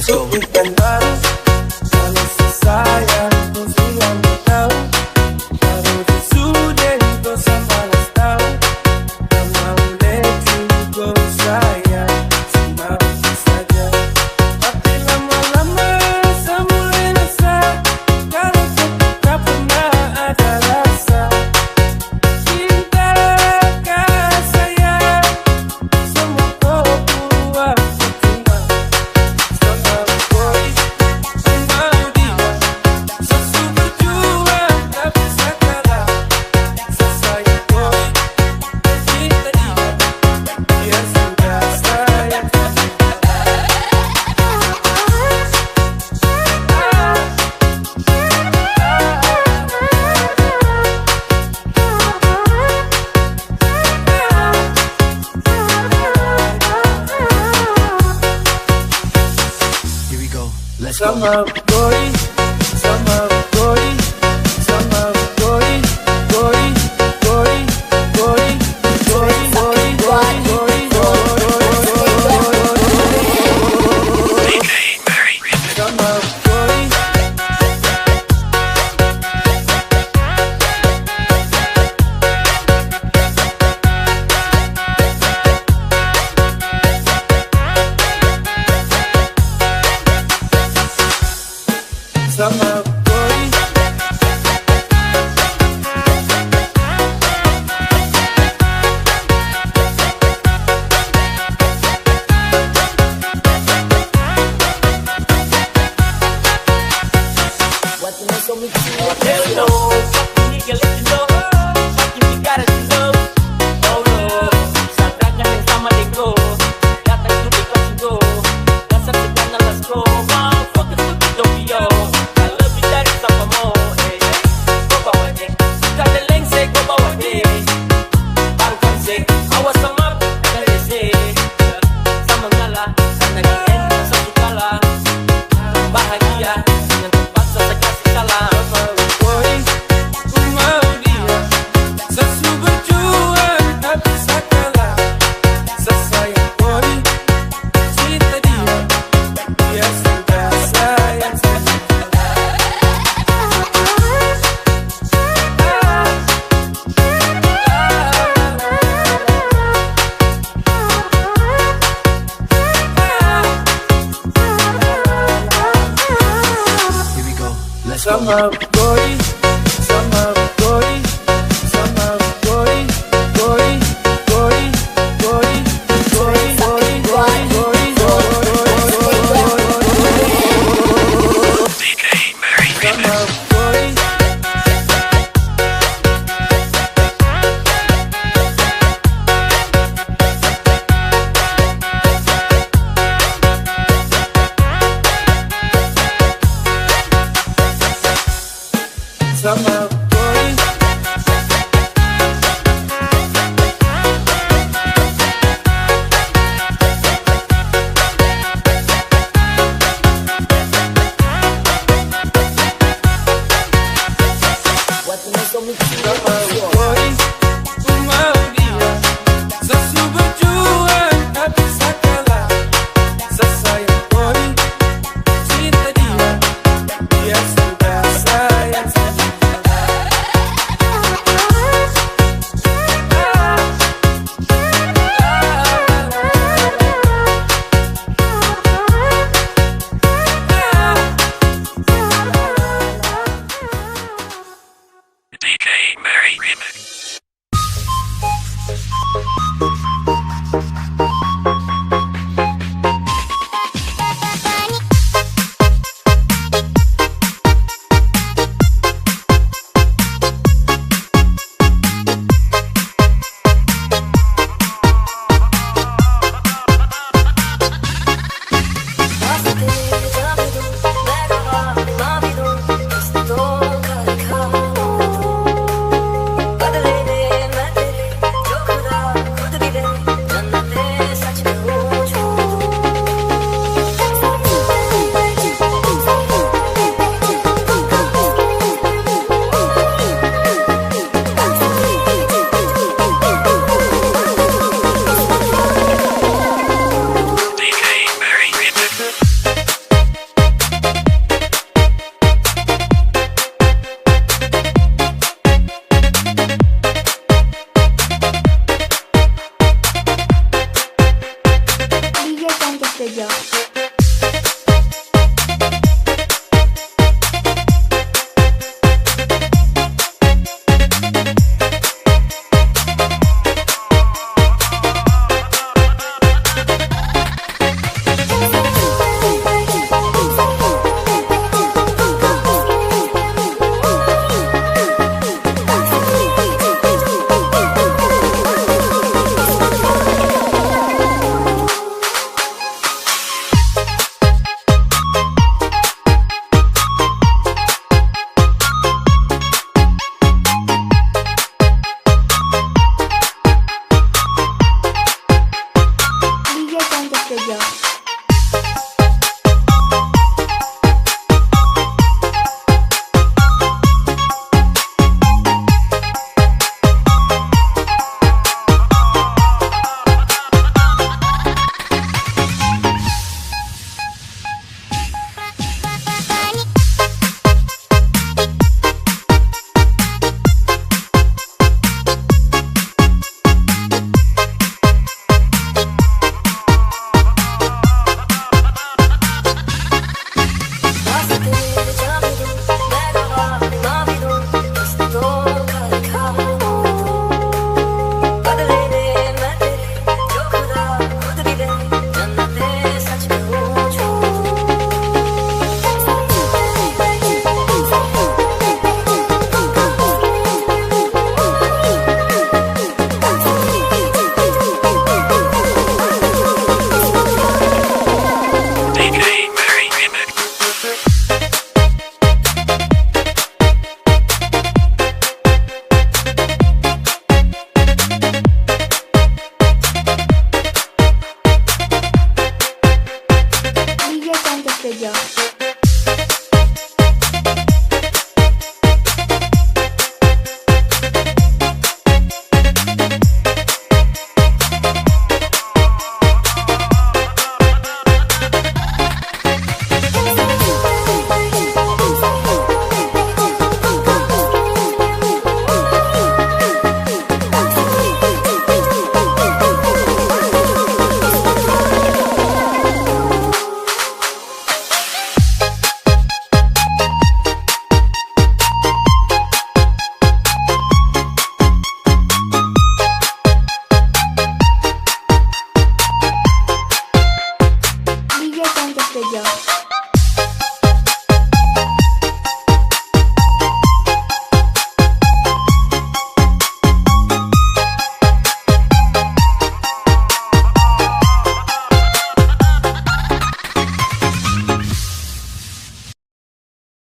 Let's go. Ikan baru kalau sesayang pun siang tahu. Baru sudah kau samalas tahu. Tak mau let you go sayang, semau saja. Tapi lama-lama semula rasa kalau tak pernah ada rasa. Cinta sayang semua kau buat terima. Sama boy, sama dia, sesu berjuang tak bisa kalah. Sesayang boy, cipta dia, dia sudah sayang. Here we go. Let's go. Sama boy, sama boy, sama boy, boy, boy, boy, boy, boy, boy, boy, sama boy. Sama boy. What you know, so me too. Hell no, fucking nigga, let you know. Fucking you gotta know. Oh no, satrakan yang sama dengo. Datang tu dekat go. Dasar segala let's go. Motherfucker stupid don't be yo. I love you dari sama mo. Go bawa deh. Kada lengsek go bawa deh. Baru konsek, awas sama kada sih. Sama ngalah, karena kien satu kalah. Bahagia dengan terpaksa saya kasih salam. Boy, ku mau dia, sesu berjuang tak bisa kalah. Sesayang boy, cipta dia, dia sudah sayang. Here we go. Let's go. Sama boy, sama boy, sama boy, boy, boy, boy, boy, boy, boy, boy, sama boy. Sama